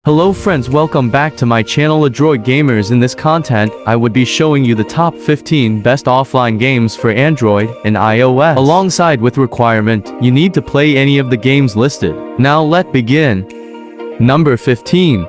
Hello friends, welcome back to my channel Adroit Gamers. In this content, I would be showing you the top 15 best offline games for Android and iOS. Alongside with requirement, you need to play any of the games listed. Now let's begin. Number 15.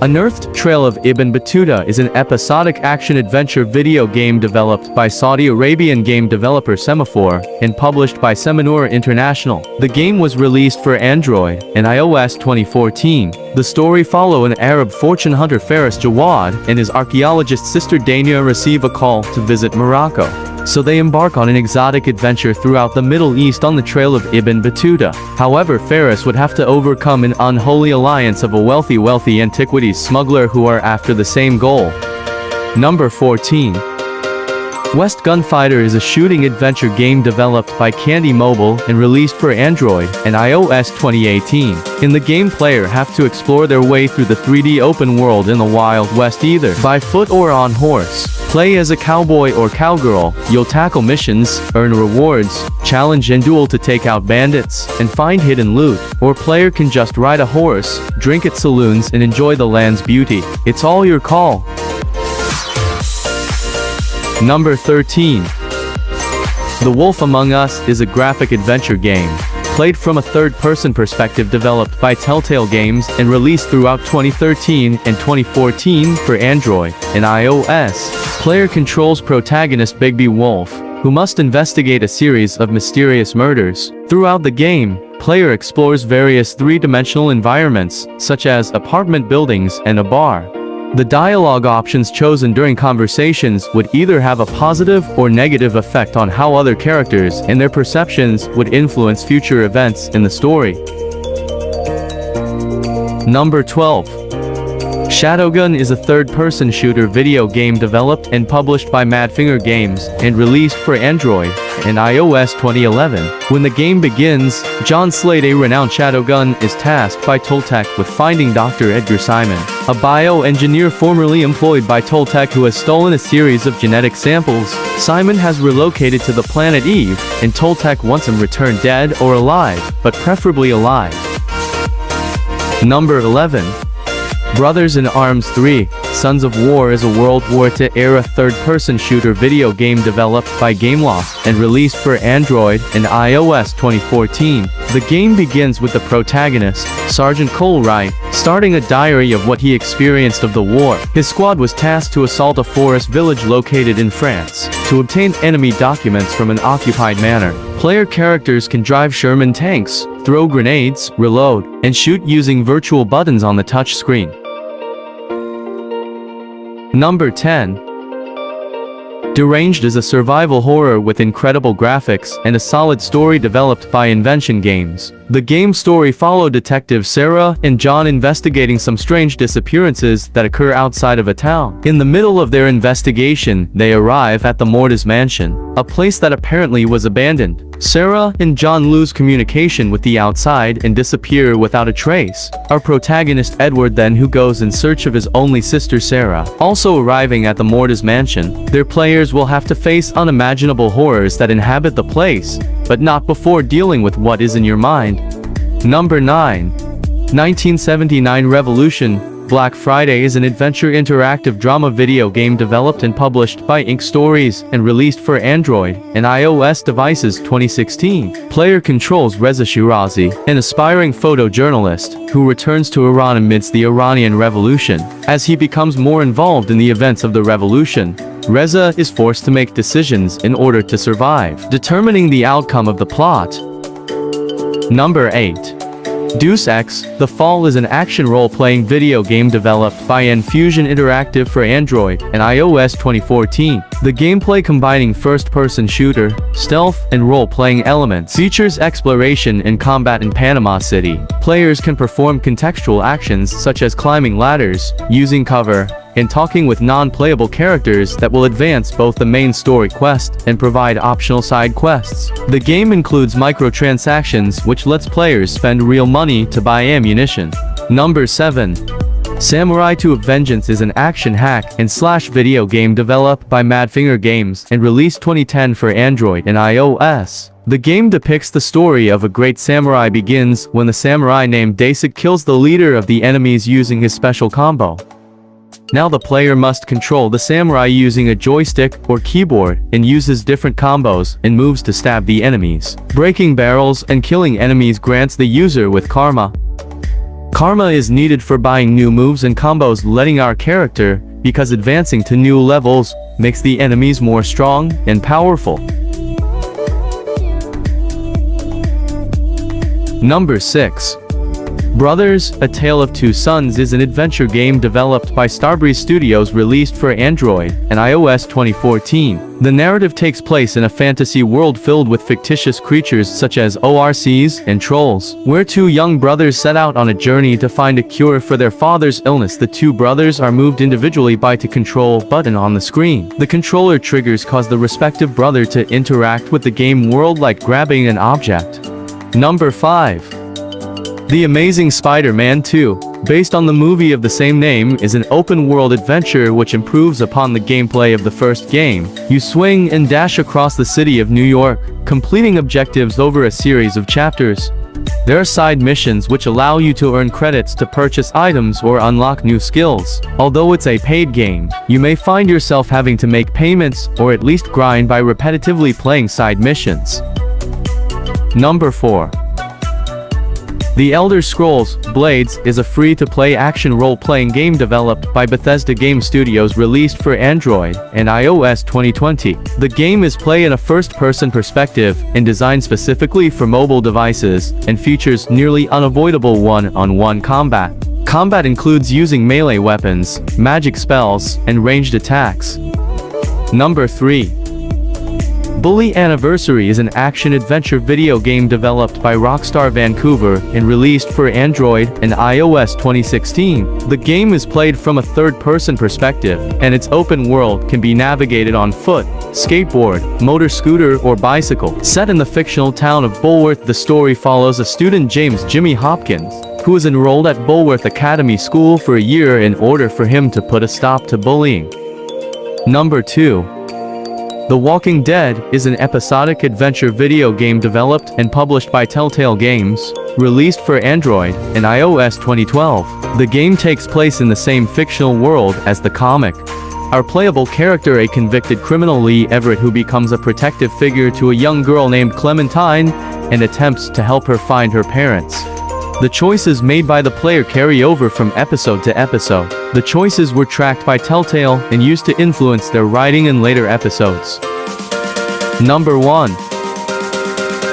Unearthed Trail of Ibn Battuta is an episodic action-adventure video game developed by Saudi Arabian game developer Semaphore and published by Seminor International. The game was released for Android and iOS 2014. The story follows an Arab fortune hunter Faris Jawad and his archaeologist sister Dania receive a call to visit Morocco. So they embark on an exotic adventure throughout the Middle East on the Trail of Ibn Battuta. However, Faris would have to overcome an unholy alliance of a wealthy antiquities smuggler who are after the same goal. Number 14. Gunfighter is a shooting adventure game developed by Candy Mobile and released for Android and iOS 2018. In the game, players have to explore their way through the 3D open world in the Wild West either by foot or on horse. Play as a cowboy or cowgirl, you'll tackle missions, earn rewards, challenge and duel to take out bandits, and find hidden loot. Or player can just ride a horse, drink at saloons and enjoy the land's beauty. It's all your call. Number 13. The Wolf Among Us is a graphic adventure game, played from a third-person perspective developed by Telltale Games and released throughout 2013 and 2014 for Android and iOS. Player controls protagonist Bigby Wolf, who must investigate a series of mysterious murders. Throughout the game, player explores various three-dimensional environments, such as apartment buildings and a bar. The dialogue options chosen during conversations would either have a positive or negative effect on how other characters and their perceptions would influence future events in the story. Number 12. Shadowgun is a third-person shooter video game developed and published by Madfinger Games and released for Android and iOS 2011. When the game begins, John Slade, a renowned Shadowgun, is tasked by Toltec with finding Dr. Edgar Simon, a bioengineer formerly employed by Toltec who has stolen a series of genetic samples. Simon has relocated to the planet Eve, and Toltec wants him returned dead or alive, but preferably alive. Number 11. Brothers in Arms 3, Sons of War is a World War II-era third-person shooter video game developed by Gameloft and released for Android and iOS 2014. The game begins with the protagonist, Sergeant Cole Wright, starting a diary of what he experienced of the war. His squad was tasked to assault a forest village located in France, to obtain enemy documents from an occupied manor. Player characters can drive Sherman tanks, throw grenades, reload, and shoot using virtual buttons on the touch screen. Number 10. Deranged is a survival horror with incredible graphics and a solid story developed by Invention Games. The game's story followed detectives Sarah and John investigating some strange disappearances that occur outside of a town. In the middle of their investigation, they arrive at the Mortis mansion, a place that apparently was abandoned. Sarah and John lose communication with the outside and disappear without a trace. Our protagonist Edward then, who goes in search of his only sister Sarah, also arriving at the Mortis mansion. Their players will have to face unimaginable horrors that inhabit the place, but not before dealing with what is in your mind. Number 9. 1979 Revolution. Black Friday is an adventure interactive drama video game developed and published by Ink Stories and released for Android and iOS devices 2016. Player controls Reza Shirazi, an aspiring photojournalist who returns to Iran amidst the Iranian Revolution. As he becomes more involved in the events of the revolution, Reza is forced to make decisions in order to survive, determining the outcome of the plot. Number 8. Deus Ex: The Fall is an action role-playing video game developed by Enfusion Interactive for Android and iOS 2014. The gameplay, combining first-person shooter, stealth, and role-playing elements, features exploration and combat in Panama City. Players can perform contextual actions such as climbing ladders, using cover, and talking with non-playable characters that will advance both the main story quest and provide optional side quests. The game includes microtransactions, which lets players spend real money to buy ammunition. Number 7. Samurai 2 of Vengeance is an action hack-and-slash video game developed by Madfinger Games and released 2010 for Android and iOS. The game depicts the story of a great samurai begins when the samurai named Dasik kills the leader of the enemies using his special combo. Now the player must control the samurai using a joystick or keyboard and uses different combos and moves to stab the enemies. Breaking barrels and killing enemies grants the user with karma. Karma is needed for buying new moves and combos, letting our character, because advancing to new levels makes the enemies more strong and powerful. Number 6. Brothers, A Tale of Two Sons is an adventure game developed by Starbreeze Studios, released for Android and iOS 2014. The narrative takes place in a fantasy world filled with fictitious creatures such as ORCs and trolls, where two young brothers set out on a journey to find a cure for their father's illness. The two brothers are moved individually by the control button on the screen. The controller triggers cause the respective brother to interact with the game world like grabbing an object. Number 5. The Amazing Spider-Man 2, based on the movie of the same name, is an open-world adventure which improves upon the gameplay of the first game. You swing and dash across the city of New York, completing objectives over a series of chapters. There are side missions which allow you to earn credits to purchase items or unlock new skills. Although it's a paid game, you may find yourself having to make payments or at least grind by repetitively playing side missions. Number 4. The Elder Scrolls Blades is a free-to-play action role-playing game developed by Bethesda Game Studios, released for Android and iOS 2020. The game is played in a first-person perspective and designed specifically for mobile devices and features nearly unavoidable one-on-one combat. Combat includes using melee weapons, magic spells, and ranged attacks. Number 3. Bully Anniversary is an action-adventure video game developed by Rockstar Vancouver and released for Android and iOS 2016. The game is played from a third-person perspective, and its open world can be navigated on foot, skateboard, motor scooter, or bicycle. Set in the fictional town of Bulworth, the story follows a student, James Jimmy Hopkins, who is enrolled at Bulworth Academy School for a year in order for him to put a stop to bullying. Number 2. The Walking Dead is an episodic adventure video game developed and published by Telltale Games, released for Android and iOS 2012. The game takes place in the same fictional world as the comic. Our playable character, a convicted criminal, Lee Everett, who becomes a protective figure to a young girl named Clementine and attempts to help her find her parents. The choices made by the player carry over from episode to episode. The choices were tracked by Telltale and used to influence their writing in later episodes. Number 1.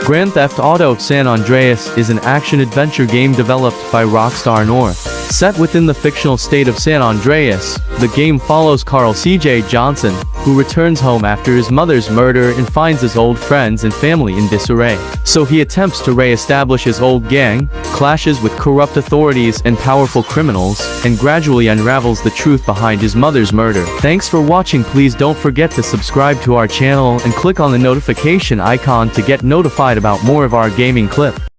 Grand Theft Auto San Andreas is an action-adventure game developed by Rockstar North. Set within the fictional state of San Andreas, the game follows Carl C.J. Johnson, who returns home after his mother's murder and finds his old friends and family in disarray. So he attempts to re-establish his old gang, clashes with corrupt authorities and powerful criminals, and gradually unravels the truth behind his mother's murder. Thanks for watching. Please don't forget to subscribe to our channel and click on the notification icon to get notified about more of our gaming clips.